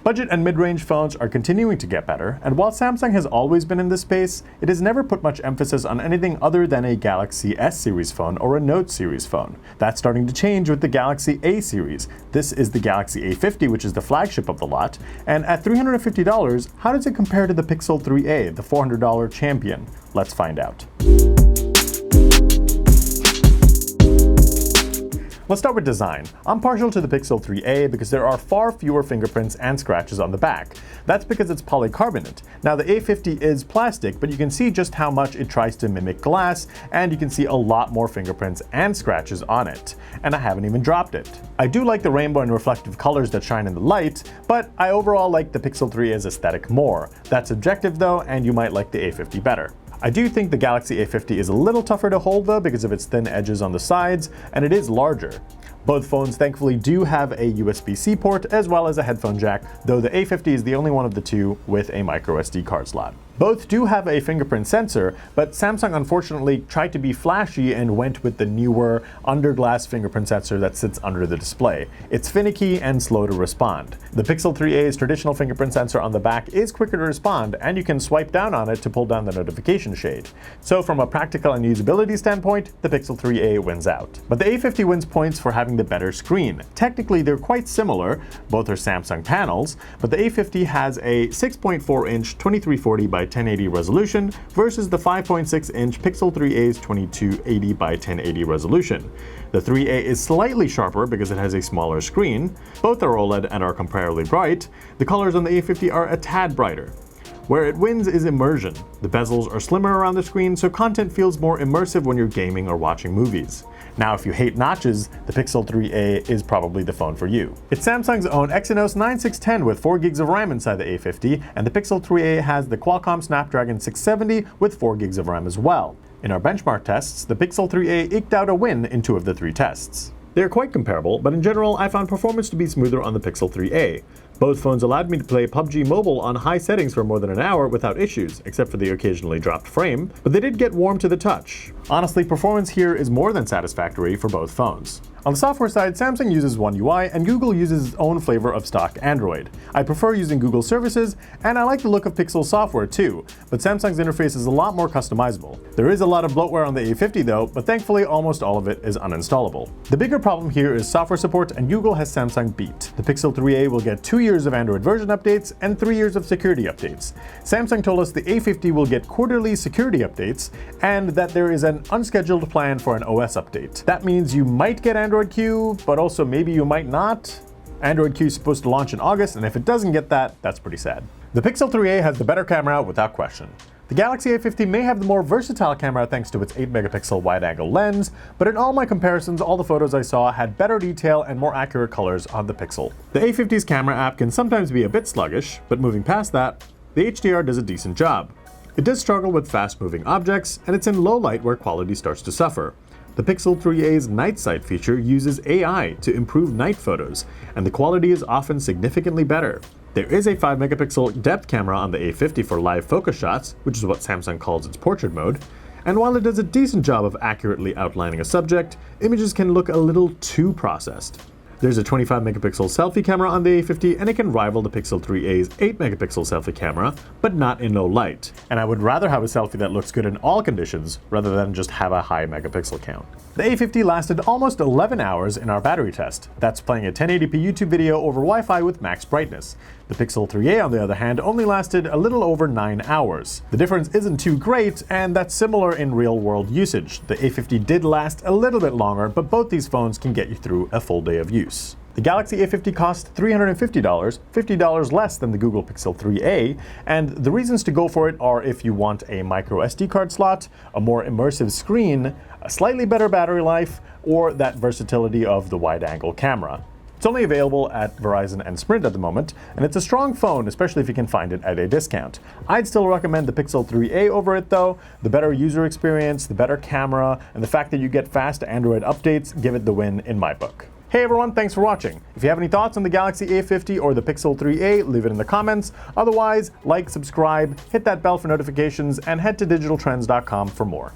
Budget and mid-range phones are continuing to get better, and while Samsung has always been in this space, it has never put much emphasis on anything other than a Galaxy S series phone or a Note series phone. That's starting to change with the Galaxy A series. This is the Galaxy A50, which is the flagship of the lot, and at $350, how does it compare to the Pixel 3a, the $400 champion? Let's find out. Let's start with design. I'm partial to the Pixel 3a because there are far fewer fingerprints and scratches on the back. That's because it's polycarbonate. Now the A50 is plastic, but you can see just how much it tries to mimic glass, and you can see a lot more fingerprints and scratches on it. And I haven't even dropped it. I do like the rainbow and reflective colors that shine in the light, but I overall like the Pixel 3a's aesthetic more. That's subjective though, and you might like the A50 better. I do think the Galaxy A50 is a little tougher to hold though because of its thin edges on the sides, and it is larger. Both phones thankfully do have a USB-C port as well as a headphone jack, though the A50 is the only one of the two with a microSD card slot. Both do have a fingerprint sensor, but Samsung unfortunately tried to be flashy and went with the newer under-glass fingerprint sensor that sits under the display. It's finicky and slow to respond. The Pixel 3a's traditional fingerprint sensor on the back is quicker to respond, and you can swipe down on it to pull down the notification shade. So from a practical and usability standpoint, the Pixel 3a wins out. But the A50 wins points for having the better screen. Technically, they're quite similar, both are Samsung panels, but the A50 has a 6.4-inch 2340 by 1080 resolution versus the 5.6-inch Pixel 3a's 2280 by 1080 resolution. The 3a is slightly sharper because it has a smaller screen. Both are OLED and are comparably bright. The colors on the A50 are a tad brighter. Where it wins is immersion. The bezels are slimmer around the screen, so content feels more immersive when you're gaming or watching movies. Now, if you hate notches, the Pixel 3a is probably the phone for you. It's Samsung's own Exynos 9610 with 4 gigs of RAM inside the A50, and the Pixel 3a has the Qualcomm Snapdragon 670 with 4 gigs of RAM as well. In our benchmark tests, the Pixel 3a eked out a win in 2 of the 3 tests. They are quite comparable, but in general, I found performance to be smoother on the Pixel 3a. Both phones allowed me to play PUBG Mobile on high settings for more than an hour without issues, except for the occasionally dropped frame, but they did get warm to the touch. Honestly, performance here is more than satisfactory for both phones. On the software side, Samsung uses One UI and Google uses its own flavor of stock Android. I prefer using Google services, and I like the look of Pixel software too, but Samsung's interface is a lot more customizable. There is a lot of bloatware on the A50 though, but thankfully almost all of it is uninstallable. The bigger problem here is software support, and Google has Samsung beat. The Pixel 3a will get 2 years of Android version updates and 3 years of security updates. Samsung told us the A50 will get quarterly security updates, and that there is an unscheduled plan for an OS update. That means you might get Android Q, but also maybe you might not. Android Q is supposed to launch in August, and if it doesn't get that, that's pretty sad. The Pixel 3a has the better camera without question. The Galaxy A50 may have the more versatile camera thanks to its 8-megapixel wide-angle lens, but in all my comparisons, all the photos I saw had better detail and more accurate colors on the Pixel. The A50's camera app can sometimes be a bit sluggish, but moving past that, the HDR does a decent job. It does struggle with fast-moving objects, and it's in low light where quality starts to suffer. The Pixel 3a's night sight feature uses AI to improve night photos, and the quality is often significantly better. There is a 5-megapixel depth camera on the A50 for live focus shots, which is what Samsung calls its portrait mode, and while it does a decent job of accurately outlining a subject, images can look a little too processed. There's a 25-megapixel selfie camera on the A50, and it can rival the Pixel 3a's 8-megapixel selfie camera, but not in low light. And I would rather have a selfie that looks good in all conditions, rather than just have a high megapixel count. The A50 lasted almost 11 hours in our battery test. That's playing a 1080p YouTube video over Wi-Fi with max brightness. The Pixel 3a, on the other hand, only lasted a little over 9 hours. The difference isn't too great, and that's similar in real-world usage. The A50 did last a little bit longer, but both these phones can get you through a full day of use. The Galaxy A50 cost $350, $50 less than the Google Pixel 3a, and the reasons to go for it are if you want a micro SD card slot, a more immersive screen, a slightly better battery life, or that versatility of the wide-angle camera. It's only available at Verizon and Sprint at the moment, and it's a strong phone, especially if you can find it at a discount. I'd still recommend the Pixel 3a over it though. The better user experience, the better camera, and the fact that you get fast Android updates give it the win in my book. Hey everyone, thanks for watching. If you have any thoughts on the Galaxy A50 or the Pixel 3a, leave it in the comments. Otherwise, like, subscribe, hit that bell for notifications, and head to digitaltrends.com for more.